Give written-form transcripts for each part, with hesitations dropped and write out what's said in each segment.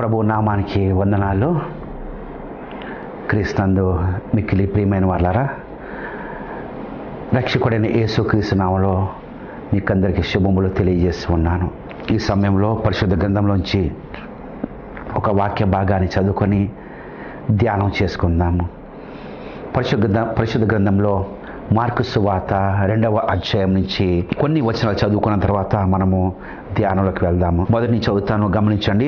ప్రభు నామానికి వందనాలు. క్రీస్తునందు మిక్కిలి ప్రియమైన వాళ్ళారా, రక్షకుడైన యేసుక్రీస్తు నామములో మీకందరికీ శుభములు తెలియజేస్తూ ఉన్నాను. ఈ సమయంలో పరిశుద్ధ గ్రంథంలోంచి ఒక వాక్య భాగాన్ని చదువుకొని ధ్యానం చేసుకుందాము. పరిశుద్ధ గ్రంథంలో మార్కు సువార్త 2వ అధ్యాయం నుంచి కొన్ని వచనాలు చదువుకున్న తర్వాత మనము ధ్యానంలోకి వెళ్దాము. మొదటి నుంచి చదువుతాను, గమనించండి.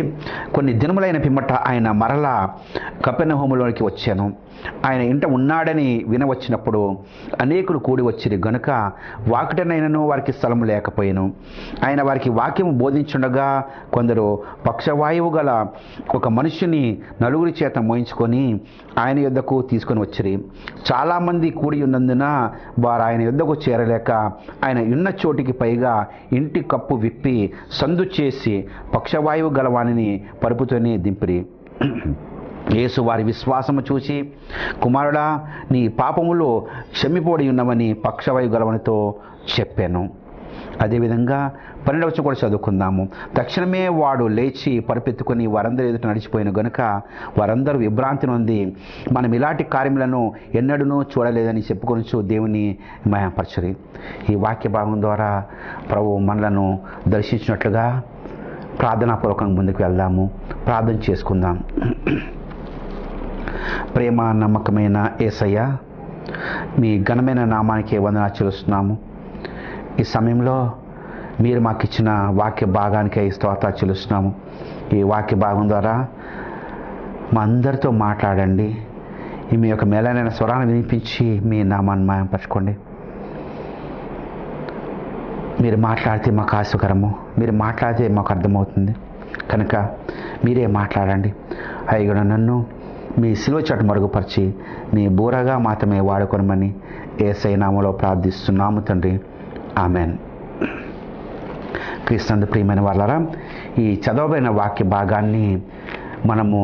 కొన్ని దినములైన పిమ్మట ఆయన మరలా కపెర్నహూములోనికి వచ్చాను. ఆయన ఇంట ఉన్నాడని వినవచ్చినప్పుడు అనేకులు కూడి వచ్చిరి గనుక వాకిటనైనను వారికి స్థలము లేకపోయాను. ఆయన వారికి వాక్యము బోధించుండగా కొందరు పక్షవాయువు గల ఒక మనుష్యుని నలుగురి చేత మోయించుకొని ఆయన యొద్దకు తీసుకొని వచ్చిరి. చాలామంది కూడి ఉన్నందున వారు ఆయన యొద్దకు చేరలేక ఆయన ఉన్న చోటికి పైగా ఇంటి కప్పు విప్పి సందు చేసి పక్షవాయువు గలవానిని పరుపుతోనే దింపిరి. యేసు వారి విశ్వాసము చూసి, కుమారుడా, నీ పాపములు క్షమిపోడి ఉన్నవని పక్షవాయు గలవనితో చెప్పాను. అదేవిధంగా 12వ వచనం కూడా చదువుకుందాము. తక్షణమే వాడు లేచి పరుపెత్తుకొని వారందరూ ఎదుట నడిచిపోయిన గనుక వారందరూ విభ్రాంతి నొంది మనం ఇలాంటి కార్యములను ఎన్నడూనూ చూడలేదని చెప్పుకొనుచు దేవుని మహిమపరచురి. ఈ వాక్య భాగం ద్వారా ప్రభు మనలను దర్శించినట్లుగా ప్రార్థనాపూర్వకంగా ముందుకు వెళ్దాము. ప్రార్థన చేసుకుందాం. ప్రేమ నమ్మకమైన యేసయ్య, మీ ఘనమైన నామానికి వందనాలు చెల్లిస్తున్నాము. ఈ సమయంలో మీరు మాకు ఇచ్చిన వాక్య భాగానికి స్తోత్రాలు చెల్లిస్తున్నాము. ఈ వాక్య భాగం ద్వారా మా అందరితో మాట్లాడండి. మీ యొక్క మేలైన స్వరాన్ని వినిపించి మీ నామాన్ని మహిమపరచుకోండి. మీరు మాట్లాడితే మాకు ఆశకరము, మీరు మాట్లాడితే మాకు అర్థమవుతుంది కనుక మీరే మాట్లాడండి. అయ్యా, నన్ను మీ సిలువ చాటు మరుగుపరిచి మీ బూరగా మాత్రమే వాడుకొనమని యేసయ్య నామములో ప్రార్థిస్తున్నాము తండ్రి, ఆమెన్. క్రీస్తునందు ప్రియమైన వాళ్ళారా, ఈ చదవబడిన వాక్య భాగాన్ని మనము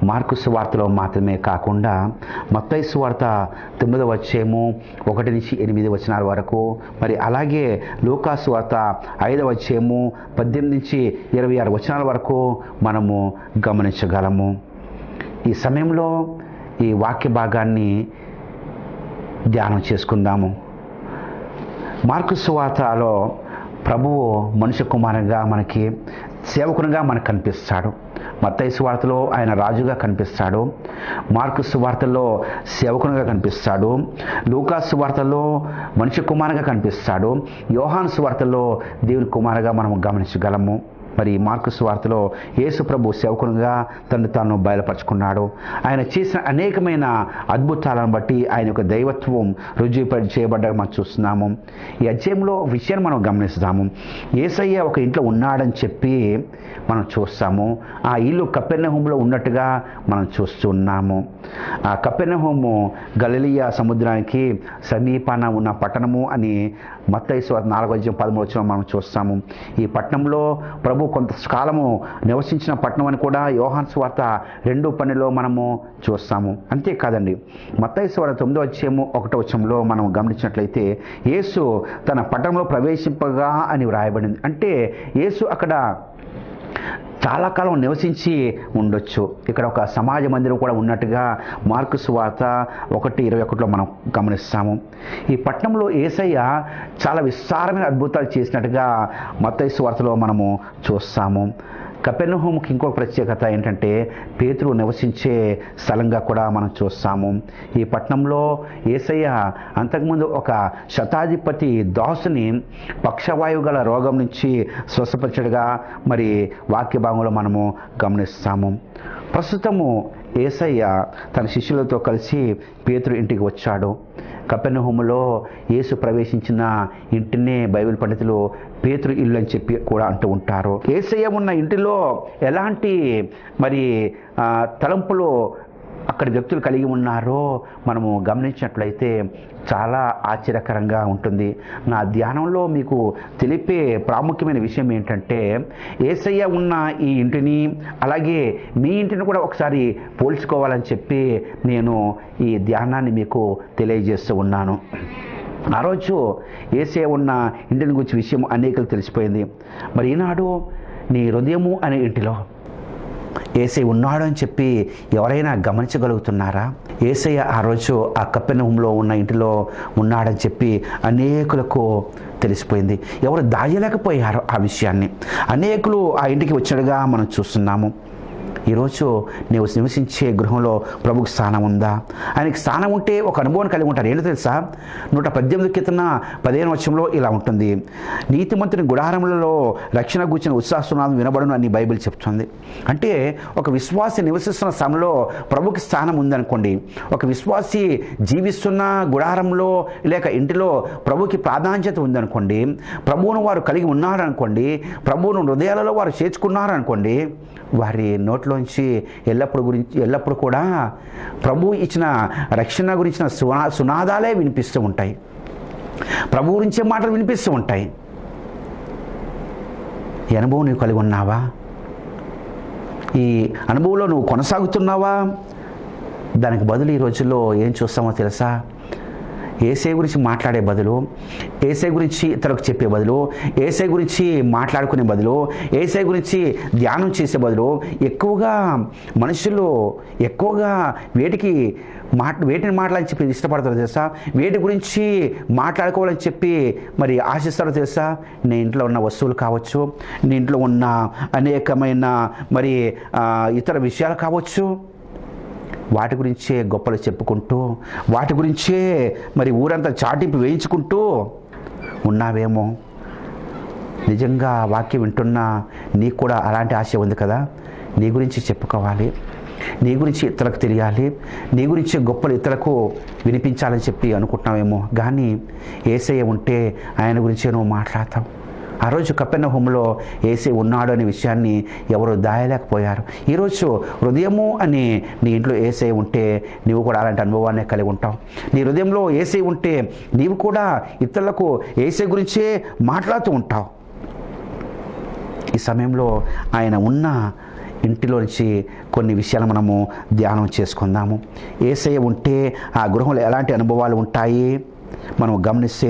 మార్కు సువార్తలో మాత్రమే కాకుండా మత్తయి సువార్త 9వ అధ్యాయము 1 నుంచి 8 వచనాల వరకు, మరి అలాగే లూకా సువార్త 5వ అధ్యాయము 18 నుంచి 26 వచనాల వరకు మనము గమనించగలము. ఈ సమయంలో ఈ వాక్య భాగాన్ని ధ్యానం చేసుకుందాము. మార్కు సువార్తలో ప్రభువు మనుష్య కుమారునిగా మనకి సేవకునిగా మనకు కనిపిస్తాడు. మత్తయి సువార్తలో ఆయన రాజుగా కనిపిస్తాడు. మార్కు సువార్తలో సేవకునిగా కనిపిస్తాడు. లూకా సువార్తలో మనుష్య కుమారునిగా కనిపిస్తాడు. యోహాను సువార్తలో దేవుని కుమారుగా మనం గమనించగలము. మరి మార్కు సువార్తలో యేసు ప్రభు సేవకునిగా తను తాను బయలుపరుచుకున్నాడు. ఆయన చేసిన అనేకమైన అద్భుతాలను బట్టి ఆయన యొక్క దైవత్వం రుజువు చేయబడ్డగా మనం చూస్తున్నాము. ఈ అధ్యాయంలో విషయాన్ని మనం గమనిస్తాము. యేసయ్య ఒక ఇంట్లో ఉన్నాడని చెప్పి మనం చూస్తాము. ఆ ఇల్లు కపెర్నహూములో ఉన్నట్టుగా మనం చూస్తున్నాము. ఆ కపెర్నహూము గలిలయ సముద్రానికి సమీపాన ఉన్న పట్టణము అని మత్తయి సువార్త 4వ అధ్యాయం 13వ వచనం మనం చూస్తాము. ఈ పట్టణంలో ప్రభు కొంతకాలము నివసించిన పట్టణం అని కూడా యోహాను సువార్త 2:12లో మనము చూస్తాము. అంతేకాదండి, మత్తయి సువార్త 9వ అధ్యాయము 1వ వచనంలో మనం గమనించినట్లయితే యేసు తన పట్టణంలో ప్రవేశింపగా అని వ్రాయబడింది. అంటే యేసు అక్కడ చాలా కాలం నివసించి ఉండొచ్చు. ఇక్కడ ఒక సమాజ మందిరం కూడా ఉన్నట్టుగా మార్కు సువార్త 1:21లో మనం గమనిస్తాము. ఈ పట్టణంలో యేసయ్య చాలా విస్తారమైన అద్భుతాలు చేసినట్టుగా మత్తయి సువార్తలో మనము చూస్తాము. కపెర్నహూముకి ఇంకొక ప్రత్యేకత ఏంటంటే పేతురు నివసించే స్థలంగా కూడా మనం చూస్తాము. ఈ పట్టణంలో యేసయ్య అంతకుముందు ఒక శతాధిపతి దాసుని పక్షవాయువు గల రోగం నుంచి స్వస్థపరచడుగా మరి వాక్య భాగంలో మనము గమనిస్తాము. ప్రస్తుతము యేసయ్య తన శిష్యులతో కలిసి పేతురు ఇంటికి వచ్చాడు. కపెర్నహూములో యేసు ప్రవేశించిన ఇంటినే బైబిల్ పండితులు పేతురు ఇల్లు అని చెప్పి కూడా అంటూ ఉంటారు. యేసయ్య ఉన్న ఇంటిలో ఎలాంటి మరి తలంపులు అక్కడ వ్యక్తులు కలిగి ఉన్నారో మనము గమనించినట్లయితే చాలా ఆశ్చర్యకరంగా ఉంటుంది. నా ధ్యానంలో మీకు తెలిపే ప్రాముఖ్యమైన విషయం ఏంటంటే యేసయ్య ఉన్న ఈ ఇంటిని అలాగే మీ ఇంటిని కూడా ఒకసారి పోల్చుకోవాలని చెప్పి నేను ఈ ధ్యానాన్ని మీకు తెలియజేస్తూ ఉన్నాను. ఆ రోజు యేసయ్య ఉన్న ఇంటిని గురించి విషయం అనేకలు తెలిసిపోయింది. మరి ఈనాడు నీ హృదయము అనే ఇంటిలో యేసయ్య ఉన్నాడు అని చెప్పి ఎవరైనా గమనించగలుగుతున్నారా? యేసయ్య ఆ రోజు ఆ కపెర్నహూములో ఉన్న ఇంటిలో ఉన్నాడని చెప్పి అనేకులకు తెలిసిపోయింది. ఎవరు దాయలేకపోయారు ఆ విషయాన్ని. అనేకులు ఆ ఇంటికి వచ్చినట్టుగా మనం చూస్తున్నాము. ఈరోజు నీవు నివసించే గృహంలో ప్రభుకి స్థానం ఉందా? ఆయనకి స్థానం ఉంటే ఒక అనుభవం కలిగి ఉంటారు. ఏంటో తెలుసా? 118 కీర్తన 15వ వచనంలో ఇలా ఉంటుంది, నీతిమంతుని గుడారములలో రక్షణ గూర్చిన ఉత్సాహనాదం వినబడును అని బైబిల్ చెప్తుంది. అంటే ఒక విశ్వాసి నివసిస్తున్న స్థలంలో ప్రభుకి స్థానం ఉందనుకోండి, ఒక విశ్వాసి జీవిస్తున్న గుడారంలో లేక ఇంటిలో ప్రభుకి ప్రాధాన్యత ఉందనుకోండి, ప్రభువును వారు కలిగి ఉన్నారనుకోండి, ప్రభువును హృదయాలలో వారు చేర్చుకున్నారనుకోండి, వారి నోట్లోంచి ఎల్లప్పుడు కూడా ప్రభు ఇచ్చిన రక్షణ గురించిన సునాదాలే వినిపిస్తూ ఉంటాయి. ప్రభు గురించే మాటలు వినిపిస్తూ ఉంటాయి. ఈ అనుభవం నువ్వు కలిగి ఉన్నావా? ఈ అనుభవంలో నువ్వు కొనసాగుతున్నావా? దానికి బదులు ఈ రోజుల్లో ఏం చూస్తామో తెలుసా? యేసయ్య గురించి మాట్లాడే బదులు, యేసయ్య గురించి ఇతరులకు చెప్పే బదులు, యేసయ్య గురించి మాట్లాడుకునే బదులు, యేసయ్య గురించి ధ్యానం చేసే బదులు మనుషులు ఎక్కువగా వేటిని మాట్లాడాలని చెప్పి ఇష్టపడతారో తెలుసా? వేటి గురించి మాట్లాడుకోవాలని చెప్పి మరి ఆశిస్తారో తెలుసా? నీ ఇంట్లో ఉన్న వస్తువులు కావచ్చు, నీ ఇంట్లో ఉన్న అనేకమైన మరి ఇతర విషయాలు కావచ్చు, వాటి గురించే గొప్పలు చెప్పుకుంటూ, వాటి గురించే మరి ఊరంతా చాటింపు వేయించుకుంటూ ఉన్నావేమో. నిజంగా వాక్యం వింటున్నా నీకు కూడా అలాంటి ఆశ ఉంది కదా? నీ గురించి చెప్పుకోవాలి, నీ గురించి ఇతరులకు తెలియాలి, నీ గురించి గొప్పలు ఇతరులకు వినిపించాలని చెప్పి అనుకుంటున్నావేమో. కానీ యేసయ్య ఉంటే ఆయన గురించే నువ్వు మాట్లాడతావు. ఆ రోజు కపెర్నహూములో యేసయ్య ఉన్నాడు అనే విషయాన్ని ఎవరు దాయలేకపోయారు. ఈరోజు హృదయము అని నీ ఇంట్లో యేసయ్య ఉంటే నీవు కూడా అలాంటి అనుభవాన్ని కలిగి ఉంటావు. నీ హృదయంలో యేసయ్య ఉంటే నీవు కూడా ఇతరులకు యేసయ్య గురించే మాట్లాడుతూ ఉంటావు. ఈ సమయంలో ఆయన ఉన్న ఇంటిలో నుంచి కొన్ని విషయాలు మనము ధ్యానం చేసుకుందాము. యేసయ్య ఉంటే ఆ గృహంలో ఎలాంటి అనుభవాలు ఉంటాయి మనం గమనిస్తే,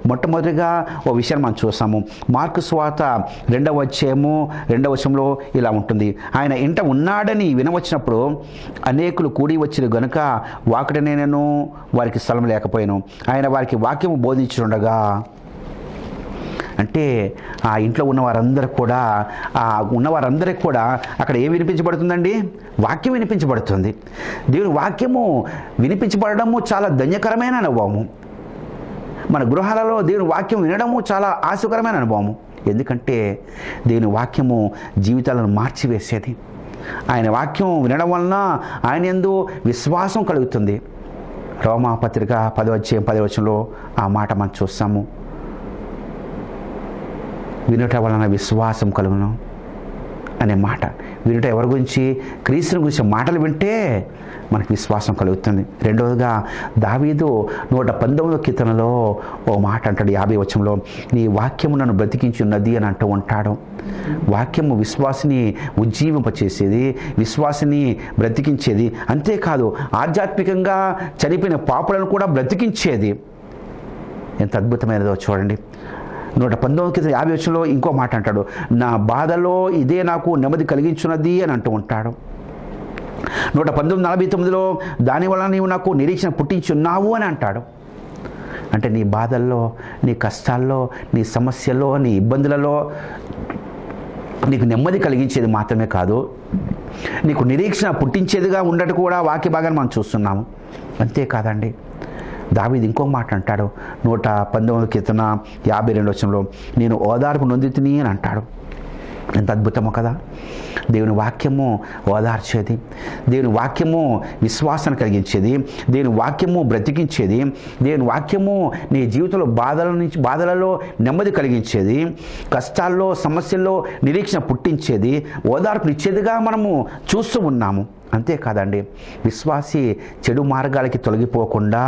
మొట్టమొదటిగా ఓ విషయాన్ని మనం చూసాము. మార్కు సువార్త 2వ వచనంలో ఇలా ఉంటుంది, ఆయన ఇంట ఉన్నాడని వినవచ్చినప్పుడు అనేకులు కూడి వచ్చిన గనుక వాకిటనేనను వారికి స్థలం లేకపోయాను, ఆయన వారికి వాక్యము బోధించుండగా. అంటే ఆ ఇంట్లో ఉన్నవారందరికీ కూడా అక్కడ ఏం వినిపించబడుతుందండి? వాక్యం వినిపించబడుతుంది. దేవుని వాక్యము వినిపించబడము చాలా ధన్యకరమైన అనుభవము. మన గృహాలలో దేవుని వాక్యం వినడము చాలా ఆశకరమైన అనుభవము. ఎందుకంటే దేవుని వాక్యము జీవితాలను మార్చివేసేది. ఆయన వాక్యం వినడం వలన ఆయన యందు విశ్వాసం కలుగుతుంది. రోమాపత్రిక 10వ వచనంలో ఆ మాట మనం చూస్తాము. వినుట వలన విశ్వాసం కలుగును అనే మాట. వినుట ఎవరి గురించి? క్రీస్తుని గురించి మాటలు వింటే మనకు విశ్వాసం కలుగుతుంది. రెండవదిగా దావీదు 119వ కీర్తనలో ఓ మాట అంటాడు 50వ వచనంలో, నీ వాక్యము నన్ను బ్రతికించున్నది అని అంటూ ఉంటాడు. వాక్యము విశ్వాసిని ఉజ్జీవింపచేసేది, విశ్వాసిని బ్రతికించేది. అంతేకాదు ఆధ్యాత్మికంగా చనిపోయిన పాపులను కూడా బ్రతికించేది. ఎంత అద్భుతమైనదో చూడండి. 119వ కీర్తన 50వ వచనంలో ఇంకో మాట అంటాడు, నా బాధలో ఇదే నాకు నెమ్మది కలిగించున్నది అని అంటూ ఉంటాడు. 119:49లో దానివల్ల నీవు నాకు నిరీక్షణ పుట్టించున్నావు అని అంటాడు. అంటే నీ బాధల్లో, నీ కష్టాల్లో, నీ సమస్యల్లో, నీ ఇబ్బందులలో నీకు నెమ్మది కలిగించేది మాత్రమే కాదు, నీకు నిరీక్షణ పుట్టించేదిగా ఉండటం కూడా వాక్య భాగాన్ని మనం చూస్తున్నాము. అంతేకాదండి, దావీదు ఇంకో మాట అంటాడు 119వ కీర్తన 52వ వచనంలో, నేను ఓదార్పు నొందితిని అని అంటాడు. ఎంత అద్భుతమో కదా! దేవుని వాక్యము ఓదార్చేది, దేవుని వాక్యము విశ్వాసాన్ని కలిగించేది, దేవుని వాక్యము బ్రతికించేది, దేవుని వాక్యము నీ జీవితంలో బాధలలో నెమ్మది కలిగించేది, కష్టాల్లో సమస్యల్లో నిరీక్షణ పుట్టించేది, ఓదార్పునిచ్చేదిగా మనము చూస్తూ ఉన్నాము. అంతేకాదండి, విశ్వాసి చెడు మార్గాలకి తొలగిపోకుండా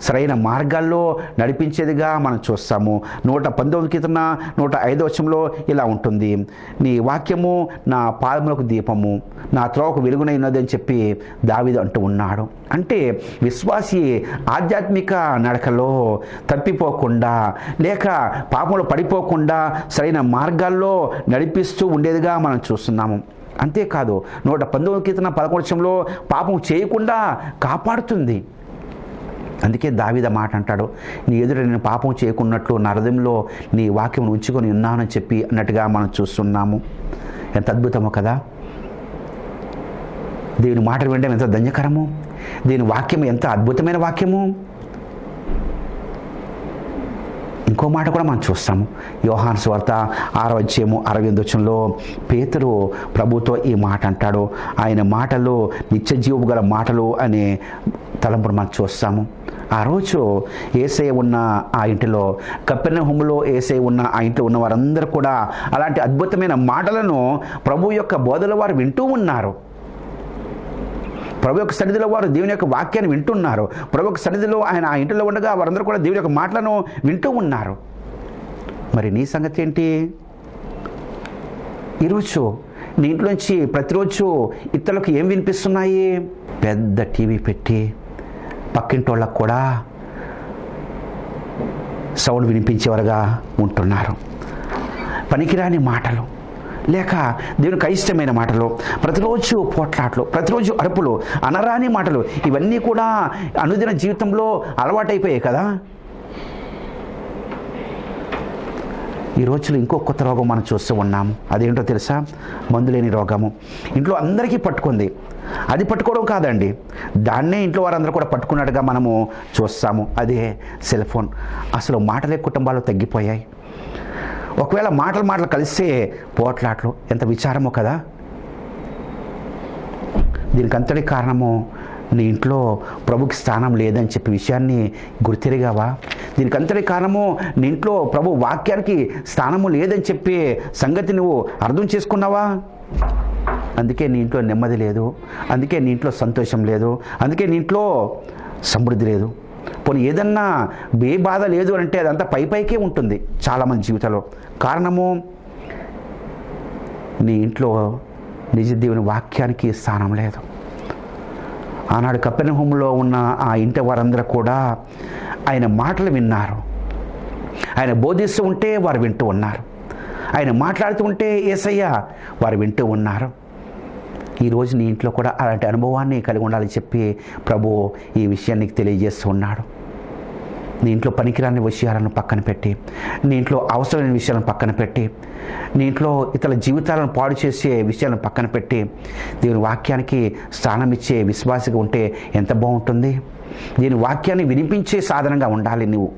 సరైన మార్గాల్లో నడిపించేదిగా మనం చూస్తాము. 119వ కీర్తన 105వ వచనంలో ఇలా ఉంటుంది, నీ వాక్యము నా పాదములకు దీపము, నా త్రోవకు వెలుగునై ఉన్నది అని చెప్పి దావీదు అంటూ ఉన్నాడు. అంటే విశ్వాసి ఆధ్యాత్మిక నడకలో తప్పిపోకుండా లేక పాపంలో పడిపోకుండా సరైన మార్గాల్లో నడిపిస్తూ ఉండేదిగా మనం చూస్తున్నాము. అంతేకాదు 119 కీర్తన 11 పాపం చేయకుండా కాపాడుతుంది. అందుకే దావీదు మాట అంటాడు, నీ ఎదుట నేను పాపం చేయకున్నట్లు నా హృదయంలో నీ వాక్యం ఉంచుకొని ఉన్నానని చెప్పి అన్నట్టుగా మనం చూస్తున్నాము. ఎంత అద్భుతమో కదా. దేవుని మాటలు వినడం ఎంత ధన్యకరము. దీని వాక్యం ఎంత అద్భుతమైన వాక్యము. ఇంకో మాట కూడా మనం చూస్తాము. యోహాను సువార్త 6:68 పేతురు ప్రభుతో ఈ మాట అంటాడు. ఆయన మాటలు నిత్య జీవము గల మాటలు అనే తలంపును మనం చూస్తాము. ఆ రోజు యేసయ్య ఉన్న ఆ ఇంటిలో, కపెర్నహూములో యేసయ్య ఉన్న ఆ ఇంట్లో ఉన్న వారందరూ కూడా అలాంటి అద్భుతమైన మాటలను ప్రభు యొక్క బోధల వారు వింటూ ఉన్నారు. ప్రభు యొక్క సన్నిధిలో వారు దేవుని యొక్క వాక్యాన్ని వింటున్నారు. ప్రభు యొక్క సన్నిధిలో ఆయన ఆ ఇంటిలో ఉండగా వారందరూ కూడా దేవుని యొక్క మాటలను వింటూ ఉన్నారు. మరి నీ సంగతి ఏంటి? ఈరోజు నీ ఇంట్లోంచి ప్రతిరోజు ఇతరులకు ఏం వినిపిస్తున్నాయి? పెద్ద టీవీ పెట్టి పక్కింటోళ్ళకు కూడా సౌండ్ వినిపించేవారుగా ఉంటున్నారు. పనికిరాని మాటలు, లేక దేవునికి అయిష్టమైన మాటలు, ప్రతిరోజు పోట్లాట్లు, ప్రతిరోజు అరుపులు, అనరాని మాటలు, ఇవన్నీ కూడా అనుదిన జీవితంలో అలవాటైపోయాయి కదా. ఈ రోజులో ఇంకో కొత్త రోగం మనం చూస్తూ ఉన్నాము. అదేంటో తెలుసా? మందులేని రోగము. ఇంట్లో అందరికీ పట్టుకుంది. అది పట్టుకోవడం కాదండి, దాన్నే ఇంట్లో వారందరూ కూడా పట్టుకున్నట్టుగా మనము చూస్తాము. అదే సెల్ ఫోన్. అసలు మాటలే కుటుంబాలు తగ్గిపోయాయి. ఒకవేళ మాటలు కలిస్తే పోట్లాట్లు. ఎంత విచారమో కదా. దీనికి అంతటి కారణము నీ ఇంట్లో ప్రభుకి స్థానం లేదని చెప్పే విషయాన్ని గుర్తిరిగావా? దీనికి అంతటి కారణము నీ ఇంట్లో ప్రభు వాక్యానికి స్థానము లేదని చెప్పే సంగతి నువ్వు అర్థం చేసుకున్నావా? అందుకే నీ ఇంట్లో నెమ్మది లేదు, అందుకే నీ ఇంట్లో సంతోషం లేదు, అందుకే నీ ఇంట్లో సమృద్ధి లేదు. పోనీ ఏదన్నా ఏ బాధ లేదు అంటే అదంతా పైకే ఉంటుంది చాలామంది జీవితంలో. కారణము నీ ఇంట్లో నిజ దేవుని వాక్యానికి స్థానం లేదు. ఆనాడు కపెర్నహూములో ఉన్న ఆ ఇంటి వారందరూ కూడా ఆయన మాటలు విన్నారు. ఆయన బోధిస్తూ ఉంటే వారు వింటూ ఉన్నారు. ఆయన మాట్లాడుతూ ఉంటే యేసయ్య వారు వింటూ ఉన్నారు. ఈరోజు నీ ఇంట్లో కూడా అలాంటి అనుభవాన్ని కలిగి ఉండాలని చెప్పి ప్రభు ఈ విషయాన్ని తెలియజేస్తూ ఉన్నాడు. నీ ఇంట్లో పనికిరాని విషయాలను పక్కన పెట్టి, నీ ఇంట్లో అవసరమైన విషయాలను పక్కన పెట్టి, నీ ఇంట్లో ఇతరుల జీవితాలను పాడు చేసే విషయాలను పక్కన పెట్టి దేవుని వాక్యానికి స్థానం ఇచ్చే విశ్వాసిగా ఉంటే ఎంత బాగుంటుంది. దీని వాక్యాన్ని వినిపించే సాధనంగా ఉండాలి నువ్వు.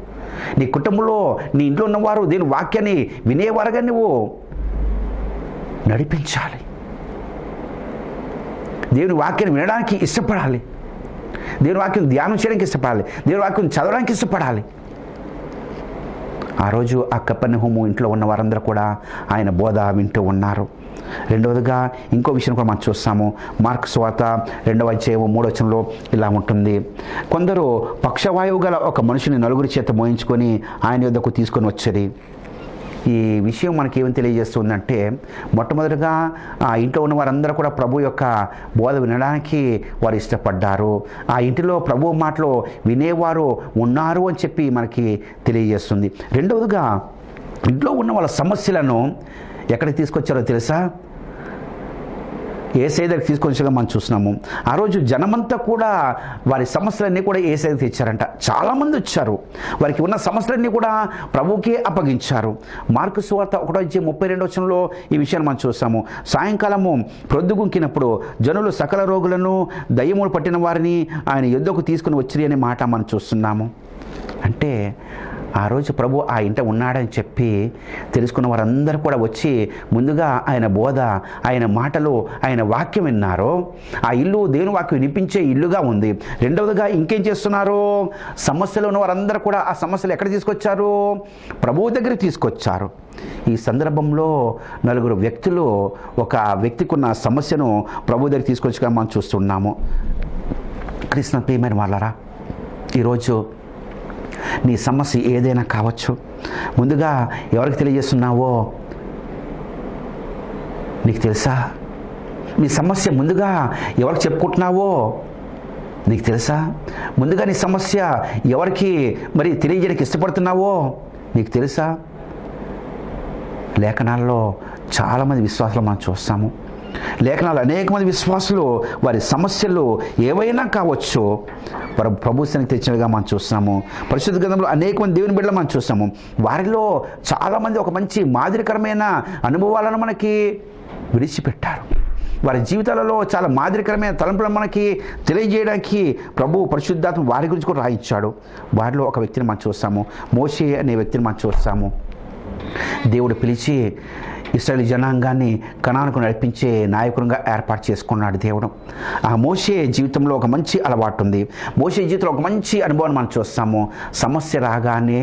నీ కుటుంబంలో నీ ఇంట్లో ఉన్నవారు దీని వాక్యాన్ని వినేవారుగా నువ్వు నడిపించాలి. దేవుని వాక్యాన్ని వినడానికి ఇష్టపడాలి. దేవుని వాక్యం ధ్యానం చేయడానికి ఇష్టపడాలి. దేవుని వాక్యం చదవడానికి ఇష్టపడాలి. ఆ రోజు ఆ కపెర్నహూము ఇంట్లో ఉన్న వారందరూ కూడా ఆయన బోధ వింటూ ఉన్నారు. రెండవదిగా ఇంకో విషయం కూడా మనం చూస్తాము. మార్కు సువార్త 2:3 ఇలా ఉంటుంది. కొందరు పక్షవాయువు గల ఒక మనిషిని 9 చేత మోయించుకొని ఆయన యొద్దకు తీసుకొని వచ్చేది. ఈ విషయం మనకి ఏమని తెలియజేస్తుందంటే, మొట్టమొదటిగా ఆ ఇంట్లో ఉన్న వారందరూ కూడా ప్రభు యొక్క బోధ వినడానికి వారు ఇష్టపడ్డారు. ఆ ఇంటిలో ప్రభు మాటలు వినేవారు ఉన్నారు అని చెప్పి మనకి తెలియజేస్తుంది. రెండవదిగా ఇంట్లో ఉన్న వాళ్ళ సమస్యలను ఎక్కడికి తీసుకొచ్చారో తెలుసా? యేసయ్య దగ్గరికి తీసుకొచ్చిగా మనం చూస్తున్నాము. ఆ రోజు జనమంతా కూడా వారి సమస్యలన్నీ కూడా యేసయ్యకి తెచ్చారంట. చాలామంది వచ్చారు. వారికి ఉన్న సమస్యలన్నీ కూడా ప్రభువుకే అప్పగించారు. మార్కు సువార్త 1:32 ఈ విషయాన్ని మనం చూస్తాము. సాయంకాలము ప్రొద్దుగుంకినప్పుడు జనులు సకల రోగులను, దయ్యములు పట్టిన వారిని ఆయన యొద్దకు తీసుకుని వచ్చిరి అనే మాట మనం చూస్తున్నాము. అంటే ఆ రోజు ప్రభు ఆ ఇంట ఉన్నాడని చెప్పి తెలుసుకున్న వారందరూ కూడా వచ్చి ముందుగా ఆయన బోధ, ఆయన మాటలు, ఆయన వాక్యం విన్నారు. ఆ ఇల్లు దేవుని వాక్యం వినిపించే ఇల్లుగా ఉంది. రెండవదిగా ఇంకేం చేస్తున్నారు? సమస్యలు ఉన్న వారందరూ కూడా ఆ సమస్యలు ఎక్కడ తీసుకొచ్చారు? ప్రభువు దగ్గరికి తీసుకొచ్చారు. ఈ సందర్భంలో 9 వ్యక్తులు ఒక వ్యక్తికి ఉన్న సమస్యను ప్రభు దగ్గర తీసుకొచ్చుగా మనం చూస్తున్నాము. కృష్ణ ప్రియమైన వాళ్ళారా, ఈరోజు నీ సమస్య ఏదైనా కావచ్చు. ముందుగా ఎవరికి తెలియజేస్తున్నావో నీకు తెలుసా? నీ సమస్య ముందుగా ఎవరికి చెప్పుకుంటున్నావో నీకు తెలుసా? ముందుగా నీ సమస్య ఎవరికి మరి తెలియజేయడానికి ఇష్టపడుతున్నావో నీకు తెలుసా? లేఖనాల్లో చాలామంది విశ్వాసాలు మనం చూస్తాము. లేఖనాలు అనేక మంది విశ్వాసులు వారి సమస్యలు ఏవైనా కావచ్చు ప్రభు సన్నిధికి తెచ్చినగా మనం చూస్తున్నాము. పరిశుద్ధ గ్రంథంలో అనేక మంది దేవుని బిడ్డలు మనం చూస్తాము. వారిలో చాలామంది ఒక మంచి మాదిరికరమైన అనుభవాలను మనకి విడిచిపెట్టారు. వారి జీవితాలలో చాలా మాదిరికరమైన తలంపులను మనకి తెలియజేయడానికి ప్రభు పరిశుద్ధాత్మ వారి గురించి కూడా రాయించాడు. వారిలో ఒక వ్యక్తిని మనం చూస్తాము, మోషే అనే వ్యక్తిని మనం చూస్తాము. దేవుడు పిలిచి ఇశ్రాయేలు జనాంగాన్ని కనానుకు నడిపించే నాయకునిగా ఏర్పాటు చేసుకున్నాడు దేవుడు. ఆ మోషే జీవితంలో ఒక మంచి అలవాటు ఉంది. మోషే జీవితంలో ఒక మంచి అనుభవాన్ని మనం చూస్తాము. సమస్య రాగానే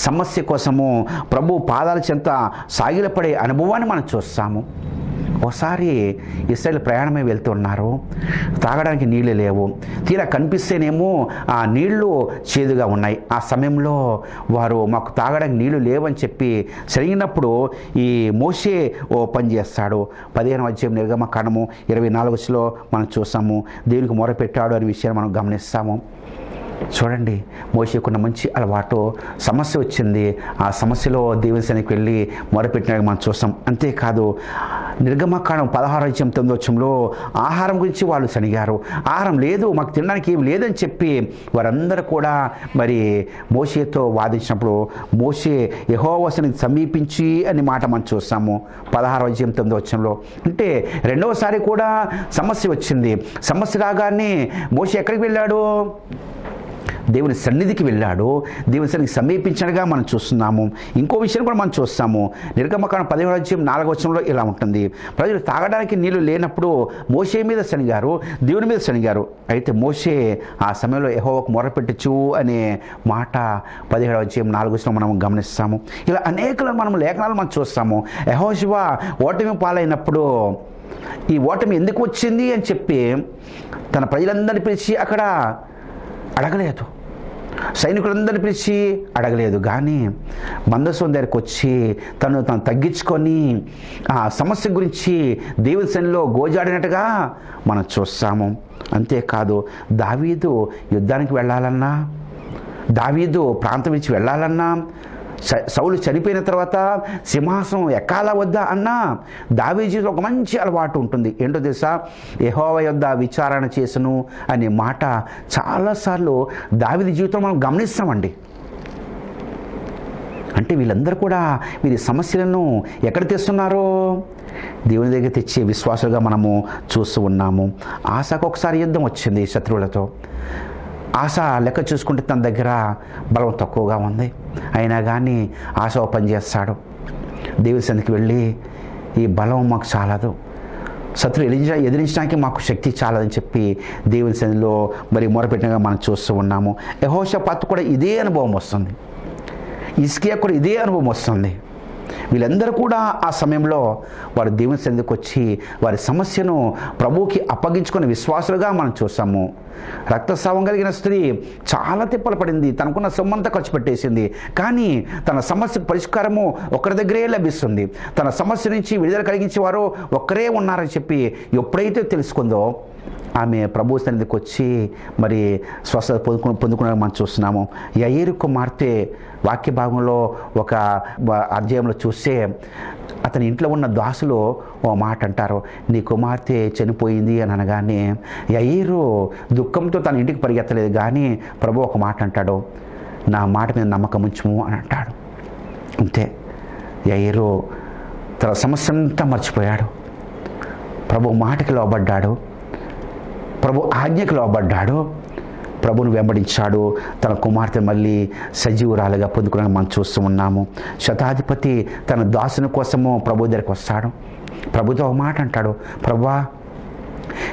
సమస్య కోసము ప్రభు పాదాల చెంత సాగిలపడే అనుభవాన్ని మనం చూస్తాము. ఒకసారి ఇశ్రాయేలు ప్రయాణమే వెళ్తున్నారు. తాగడానికి నీళ్ళు లేవు. తీరా కనిపిస్తేనేమో ఆ నీళ్లు చేదుగా ఉన్నాయి. ఆ సమయంలో వారు మాకు తాగడానికి నీళ్లు లేవని చెప్పి జరిగినప్పుడు ఈ మోషే ఓ పని చేస్తాడు. 15వ అధ్యాయం నిర్గమకాండము 24లో మనం చూస్తాము. దేవునికి మొరపెట్టాడు అనే విషయాన్ని మనం గమనిస్తాము. చూడండి, మోషేకున్న మంచి అలవాటు. సమస్య వచ్చింది, ఆ సమస్యలో దేవుని సన్నిధికి వెళ్ళి మొరపెట్టినట్టు మనం చూస్తాం. అంతేకాదు నిర్గమకాండం 16:9 ఆహారం గురించి వాళ్ళు సనిగారు. ఆహారం లేదు, మాకు తినడానికి ఏమి లేదని చెప్పి వారందరూ కూడా మరి మోషేతో వాదించినప్పుడు మోషే యెహోవా సన్నిధిని సమీపించి అని మాట మనం చూస్తాము 16:9. అంటే రెండవసారి కూడా సమస్య వచ్చింది. సమస్య రాగానే మోషే ఎక్కడికి వెళ్ళాడు? దేవుని సన్నిధికి వెళ్ళాడు. దేవుని సన్నిధికి సమీపించడగా మనం చూస్తున్నాము. ఇంకో విషయం కూడా మనం చూస్తాము. నిర్గమకాండం 17:4 ఇలా ఉంటుంది. ప్రజలు తాగడానికి నీళ్లు లేనప్పుడు మోషే మీద సనిగారు, దేవుని మీద సనిగారు. అయితే మోషే ఆ సమయంలో యెహోవాకు మొరపెట్టచ్చు అనే మాట 17:4 మనం గమనిస్తాము. ఇలా అనేక మనం లేఖనాలు మనం చూస్తాము. యెహోషువ ఓటమి పాలైనప్పుడు ఈ ఓటమి ఎందుకు వచ్చింది అని చెప్పి తన ప్రజలందరినీ పిలిచి అక్కడ అడగలేదు, సైనికులందరినీ పిలిచి అడగలేదు. కానీ మందసం దగ్గరికి వచ్చి తను తగ్గించుకొని ఆ సమస్య గురించి దేవుని సన్నిధిలో గోజాడినట్టుగా మనం చూస్తాము. అంతేకాదు దావీదు యుద్ధానికి వెళ్ళాలన్నా, దావీదు ప్రాంతం నుంచి వెళ్ళాలన్నా, సౌలు చనిపోయిన తర్వాత సింహాసనం ఎక్కాలా వద్దా అన్నా దావీదు జీవితంలో ఒక మంచి అలవాటు ఉంటుంది. ఏంటో తెలుసా? యెహోవా యొద్ద విచారణ చేసును అనే మాట చాలాసార్లు దావీదు జీవితంలో మనం గమనిస్తామండి. అంటే వీళ్ళందరూ కూడా వీరి సమస్యలను ఎక్కడ తెస్తున్నారో దేవుని దగ్గర తెచ్చే విశ్వాసులుగా మనము చూస్తూ ఉన్నాము. ఆశకు ఒకసారి యుద్ధం వచ్చింది శత్రువులతో. ఆశ లెక్క చూసుకుంటే తన దగ్గర బలం తక్కువగా ఉంది. అయినా కానీ ఆశ ఓ పని చేస్తాడు. దేవుని సన్నిధికి వెళ్ళి ఈ బలం మాకు చాలదు, శత్రువు ఎదిరించడానికి మాకు శక్తి చాలదని చెప్పి దేవుని సన్నిధిలో మరి మొరపెట్టినగా మనం చూస్తూ ఉన్నాము. యెహోషాపాతు కూడా ఇదే అనుభవం వస్తుంది. హిజ్కియా కూడా ఇదే అనుభవం వస్తుంది. వీళ్ళందరూ కూడా ఆ సమయంలో వారు దేవుని సన్నిధికి వచ్చి వారి సమస్యను ప్రభువుకి అప్పగించుకునే విశ్వాసులుగా మనం చూస్తాము. రక్తస్రావం కలిగిన స్త్రీ చాలా తిప్పలు పడింది, తనకున్న సొమ్మంతా ఖర్చు పెట్టేసింది. కానీ తన సమస్య పరిష్కారము ఒక్కరి దగ్గరే లభిస్తుంది. తన సమస్య నుంచి విడుదల కలిగించే వారు ఒక్కరే ఉన్నారని చెప్పి ఎప్పుడైతే తెలుసుకుందో ఆమె ప్రభు సన్నిధికి వచ్చి మరి స్వస్థత పొందుకున్న మనం చూస్తున్నాము. యయీరు కుమార్తె వాక్య భాగంలో ఒక అధ్యాయంలో చూస్తే అతని ఇంట్లో ఉన్న దాసులు ఓ మాట అంటారు, నీ కుమార్తె చనిపోయింది అని అనగానే యయీరు దుఃఖంతో తన ఇంటికి పరిగెత్తలేదు. కానీ ప్రభు ఒక మాట అంటాడు, నా మాట మీద నమ్మకం ఉంచుము అని అంటాడు. అంతే, యయీరు తన సమస్య అంతా మర్చిపోయాడు. ప్రభు మాటకి లోబడ్డాడు, ప్రభు ఆజ్ఞకు లోబడ్డాడు, ప్రభుని వెంబడించాడు. తన కుమార్తె మళ్ళీ సజీవురాలుగా పొందుకుని మనం చూస్తూ ఉన్నాము. శతాధిపతి తన దాసుని కోసము ప్రభు దగ్గరికి వస్తాడు. ప్రభుతో ఒక మాట అంటాడు, ప్రభువా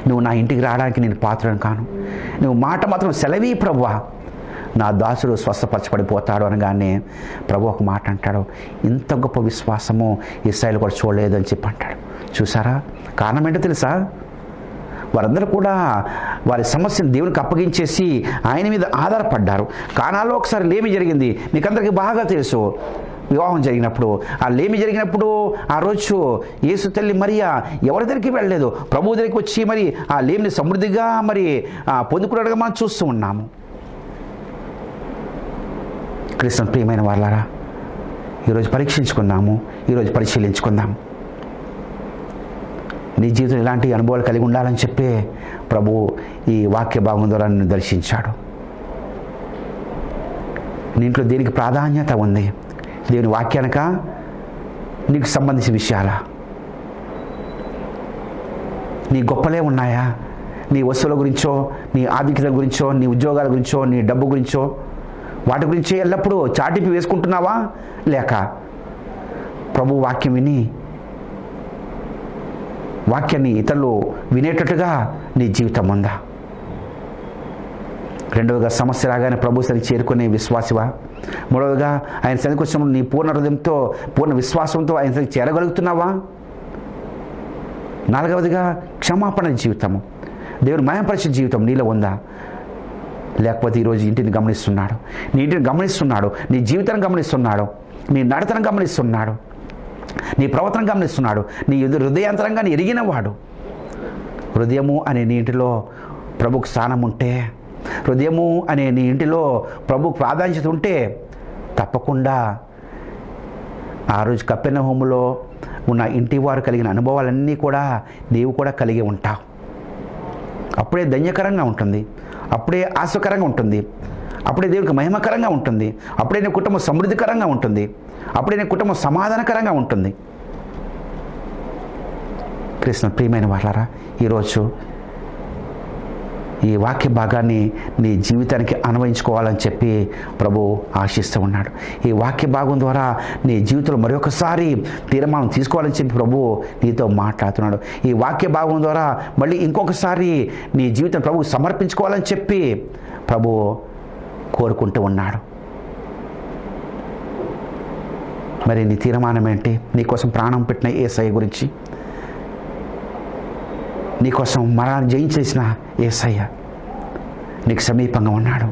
నువ్వు నా ఇంటికి రావడానికి నేను పాత్రను కాను, నువ్వు మాట మాత్రం సెలవీ ప్రభువా, నా దాసుడు స్వస్థపరచబడిపోతాడు అనగానే ప్రభు ఒక మాట అంటాడు, ఇంత గొప్ప విశ్వాసము ఇశ్రాయేలు కూడా చూడలేదు అని చెప్పి అంటాడు. చూసారా? కారణం ఏంటో తెలుసా? వారందరూ కూడా వారి సమస్యను దేవునికి అప్పగించేసి ఆయన మీద ఆధారపడ్డారు. కానాలో ఒకసారి లేమి జరిగింది, మీకందరికీ బాగా తెలుసు. వివాహం జరిగినప్పుడు ఆ లేమి జరిగినప్పుడు ఆ రోజు యేసు తల్లి మరియా ఎవరి దగ్గరికి వెళ్ళలేదు, ప్రభు దగ్గరికి వచ్చి మరి ఆ లేమిని సమృద్ధిగా మరి పొందుకున్నట్టుగా మనం చూస్తూ ఉన్నాము. క్రీస్తు ప్రియమైన వాళ్ళారా, ఈరోజు పరీక్షించుకుందాము, ఈరోజు పరిశీలించుకుందాము. నీ జీవితం ఇలాంటి అనుభవాలు కలిగి ఉండాలని చెప్పి ప్రభు ఈ వాక్య భాగం ద్వారా నిన్ను దర్శించాడు. నీ ఇంట్లో దేనికి ప్రాధాన్యత ఉంది? దేవుని వాక్యానిక, నీకు సంబంధించిన విషయాల? నీ గొప్పలే ఉన్నాయా? నీ వస్తువుల గురించో, నీ ఆధిక్యతల గురించో, నీ ఉద్యోగాల గురించో, నీ డబ్బు గురించో, వాటి గురించి ఎల్లప్పుడూ చాటింపు వేసుకుంటున్నావా? లేక ప్రభు వాక్యం విని వాక్యాన్ని ఇతరులు వినేటట్టుగా నీ జీవితం ఉందా? రెండవగా, సమస్య రాగానే ప్రభు సరికి చేరుకునే విశ్వాసివా? మూడవగా, ఆయన సరికి వచ్చినప్పుడు నీ పూర్ణ హృదయంతో, పూర్ణ విశ్వాసంతో ఆయన సరికి చేరగలుగుతున్నావా? నాలుగవదిగా, క్షమాపణ జీవితము, దేవుని మహిమపరిచే జీవితం నీలో ఉందా? లేకపోతే ఈరోజు ఇంటిని గమనిస్తున్నాడు, నీ ఇంటిని గమనిస్తున్నాడు, నీ జీవితాన్ని గమనిస్తున్నాడు, నీ నడతను గమనిస్తున్నాడు, నీ ప్రవర్తన గమనిస్తున్నాడు, నీ హృదయాంతరంగాన్ని ఎరిగినవాడు. హృదయము అనే నీ ఇంటిలో ప్రభుకు స్థానం ఉంటే, హృదయము అనే నీ ఇంటిలో ప్రభుకు ప్రాధాన్యత ఉంటే, తప్పకుండా ఆ రోజు కపెర్నహూములో ఉన్న ఇంటి వారు కలిగిన అనుభవాలన్నీ కూడా నీవు కూడా కలిగి ఉంటావు. అప్పుడే ధన్యకరంగా ఉంటుంది, అప్పుడే ఆశకరంగా ఉంటుంది, అప్పుడే దేవునికి మహిమకరంగా ఉంటుంది, అప్పుడే నీ కుటుంబం సమృద్ధికరంగా ఉంటుంది, అప్పుడే నీ కుటుంబం సమాధానకరంగా ఉంటుంది. కృష్ణ ప్రియమైన వాళ్ళారా, ఈరోజు ఈ వాక్య భాగాన్ని నీ జీవితానికి అన్వయించుకోవాలని చెప్పి ప్రభు ఆశిస్తూ ఉన్నాడు. ఈ వాక్య భాగం ద్వారా నీ జీవితంలో మరొకసారి తీర్మానం తీసుకోవాలని చెప్పి ప్రభు నీతో మాట్లాడుతున్నాడు. ఈ వాక్య భాగం ద్వారా మళ్ళీ ఇంకొకసారి నీ జీవితం ప్రభు సమర్పించుకోవాలని చెప్పి ప్రభు కోరుకుంటూ ఉన్నాడు. మరి నీ తీర్మానం ఏంటి? నీకోసం ప్రాణం పెట్టిన యేసయ్య గురించి, నీకోసం మరణాన్ని జయించేసిన యేసయ్య నీకు సమీపంగా ఉన్నాడు.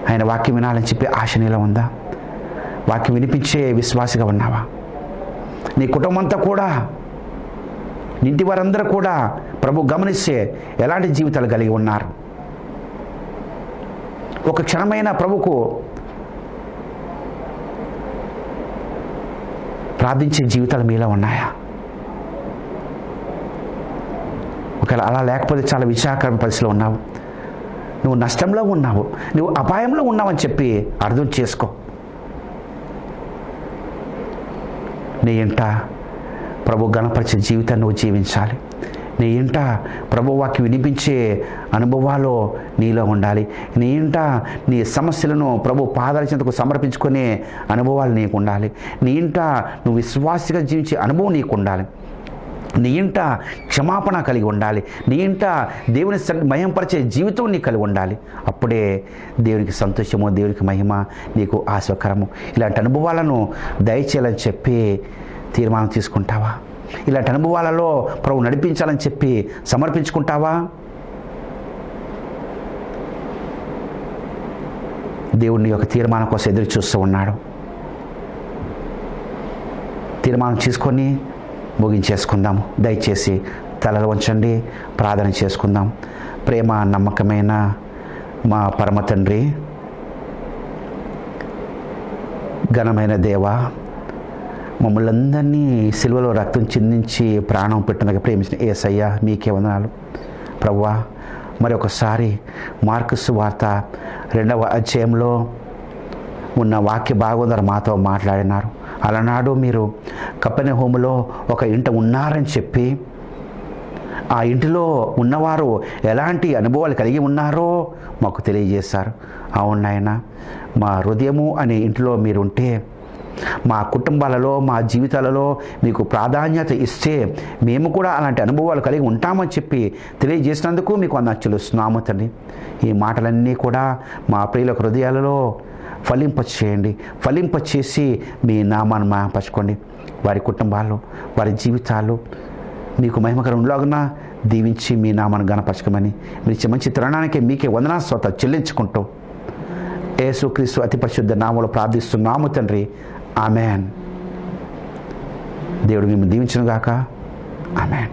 ఆయన వాక్యం వినాలని చెప్పి ఆశ నీలో ఉందా? వాక్యం వినిపించే విశ్వాసిగా ఉన్నావా? నీ కుటుంబం అంతా కూడా, ఇంటి వారందరూ కూడా ప్రభు గమనిస్తే ఎలాంటి జీవితాలు కలిగి ఉన్నారు? ఒక క్షణమైన ప్రభుకు ప్రార్థించే జీవితాలు మీలో ఉన్నాయా? ఒకవేళ అలా లేకపోతే చాలా విచారకరమైన పరిస్థితిలో ఉన్నావు, నువ్వు నష్టంలో ఉన్నావు, నువ్వు అపాయంలో ఉన్నావని చెప్పి అర్థం చేసుకో. నీ ఇంట ప్రభు గణపరిచే జీవితాన్ని నువ్వు జీవించాలి. నీ ఇంట ప్రభు వాక్యం వినిపించే అనుభవాలు నీలో ఉండాలి. నీ ఇంట నీ సమస్యలను ప్రభు పాదాల చెంతకు సమర్పించుకునే అనుభవాలు నీకు ఉండాలి. నీ ఇంట నువ్వు విశ్వాసిగా జీవించే అనుభవం నీకు ఉండాలి. నీ ఇంట క్షమాపణ కలిగి ఉండాలి. నీ ఇంట దేవుని మహిమపరిచే జీవితం నీకు కలిగి ఉండాలి. అప్పుడే దేవునికి సంతోషము, దేవునికి మహిమ, నీకు ఆశకరము. ఇలాంటి అనుభవాలను దయచేయాలని చెప్పి తీర్మానం తీసుకుంటావా? ఇలాంటి అనుభవాలలో ప్రభు నడిపించాలని చెప్పి సమర్పించుకుంటావా? దేవుని యొక్క తీర్మానం కోసం ఎదురు చూస్తూ ఉన్నాడు. తీర్మానం తీసుకొని ముగించేసుకుందాము. దయచేసి తలలు వంచండి, ప్రార్థన చేసుకుందాం. ప్రేమ నమ్మకమైన మా పరమ తండ్రి, ఘనమైన దేవ, మమ్మల్ని అందరినీ సిలువలో రక్తం చిందించి ప్రాణం పెట్టినగా ప్రేమించిన యేసయ్య మీకే వందనాలు. ప్రభువా, మరి ఒకసారి మార్కు సువార్త 2వ అధ్యాయంలో ఉన్న వాక్య భాగం ద్వారా మాతో మాట్లాడినారు. అలనాడు మీరు కపెర్నహూములో ఒక ఇంట ఉన్నారని చెప్పి, ఆ ఇంటిలో ఉన్నవారు ఎలాంటి అనుభవాలు కలిగి ఉన్నారో మాకు తెలియజేశారు. అవును నాయన, మా హృదయము అనే ఇంటిలో మీరుంటే, మా కుటుంబాలలో, మా జీవితాలలో మీకు ప్రాధాన్యత ఇస్తే మేము కూడా అలాంటి అనుభవాలు కలిగి ఉంటామని చెప్పి తెలియజేసినందుకు మీకు చెల్లిస్తున్నాము తండ్రి. ఈ మాటలన్నీ కూడా మా ప్రియుల హృదయాలలో ఫలింపచేయండి. ఫలింపచేసి మీ నామాన్ని మహిమపరచుకోండి. వారి కుటుంబాలు, వారి జీవితాలు మీకు మహిమకరంలాగున దీవించి మీ నామాన్ని గణపరచుకోమని మీరు మంచి తరుణానికి మీకే వందనా స్తోత్రాలు చెల్లించుకుంటూ యేసుక్రీస్తు అతి పరిశుద్ధ నామములో ప్రార్థిస్తున్నాము తండ్రి. ఆమెన్. దేవుడు మిమ్మల్ని దీవించును గాక. ఆమెన్.